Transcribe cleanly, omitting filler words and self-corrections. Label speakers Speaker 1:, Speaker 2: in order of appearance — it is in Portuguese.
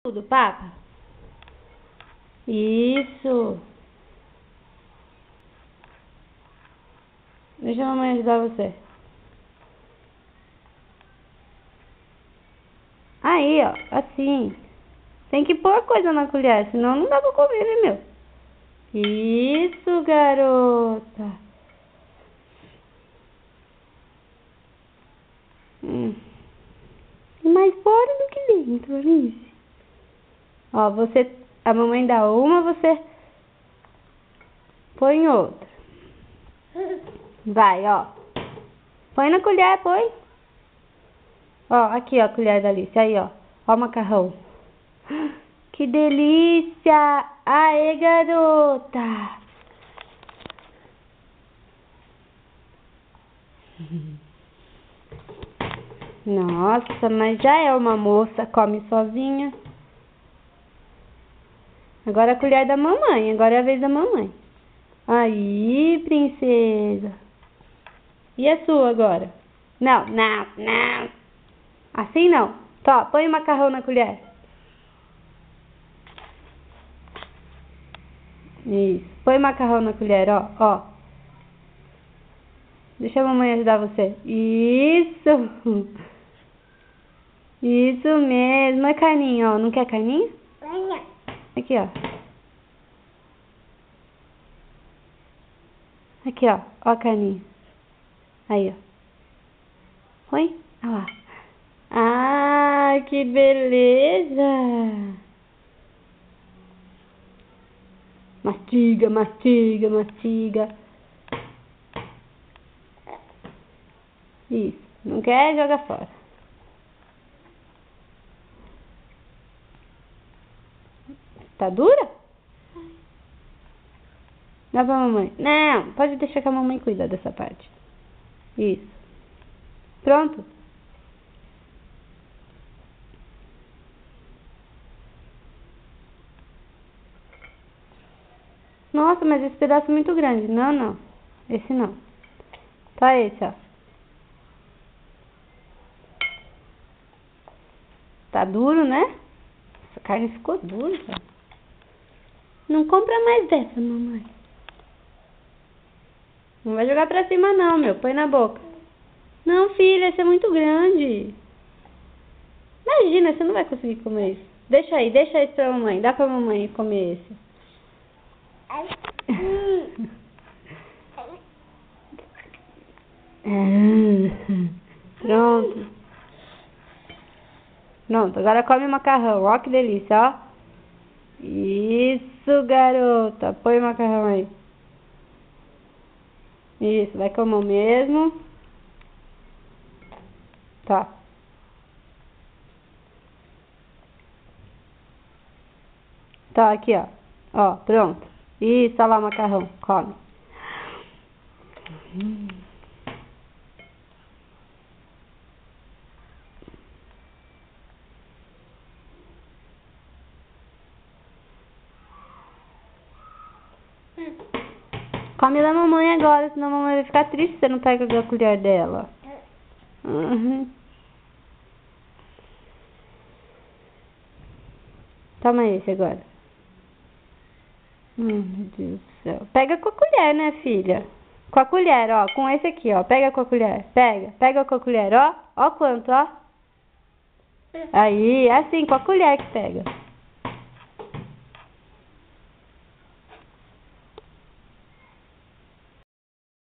Speaker 1: Tudo, papa. Isso. Deixa a mamãe ajudar você. Aí, ó. Assim. Tem que pôr coisa na colher, senão não dá pra comer, né, meu? Isso, garota. Mais fora do que dentro, Alice. Ó, você... A mamãe dá uma, você... põe outra. Vai, ó. Põe na colher, põe. Ó, aqui, ó, a colher da Alice. Aí, ó. Ó o macarrão. Que delícia! Aê, garota! Nossa, mas já é uma moça, come sozinha. Agora a colher da mamãe, agora é a vez da mamãe. Aí, princesa. E a sua agora? Não, não, não. Assim não. Tó, põe o macarrão na colher. Isso. Põe o macarrão na colher, ó, ó. Deixa a mamãe ajudar você. Isso. Isso mesmo. É carninha, ó. Não quer carninha? Aqui, ó. Aqui, ó. Ó a carninha. Aí, ó. Põe. Olha lá. Ah, que beleza. Mastiga, mastiga, mastiga. Isso. Não quer? Joga fora. Tá dura? Dá pra mamãe. Não, pode deixar que a mamãe cuida dessa parte. Isso. Pronto? Nossa, mas esse pedaço é muito grande. Não, não. Esse não. Tá esse, ó. Tá duro, né? Essa carne ficou dura, cara. Não compra mais dessa, mamãe. Não vai jogar pra cima não, meu. Põe na boca. Não, filha, esse é muito grande. Imagina, você não vai conseguir comer isso. Deixa aí pra mamãe. Dá pra mamãe comer esse. Pronto. Pronto, agora come o macarrão. Ó que delícia, ó. Isso, garota. Põe o macarrão aí. Isso, vai com a mão mesmo. Tá. Tá, aqui, ó. Ó, pronto. Isso, olha lá o macarrão. Come. Come da mamãe agora, senão a mamãe vai ficar triste se você não pega a colher dela. Uhum. Toma esse agora. Meu Deus do céu. Pega com a colher, né, filha? Com a colher, ó. Com esse aqui, ó. Pega com a colher. Pega. Pega com a colher, ó. Ó quanto, ó. Aí, assim, com a colher que pega.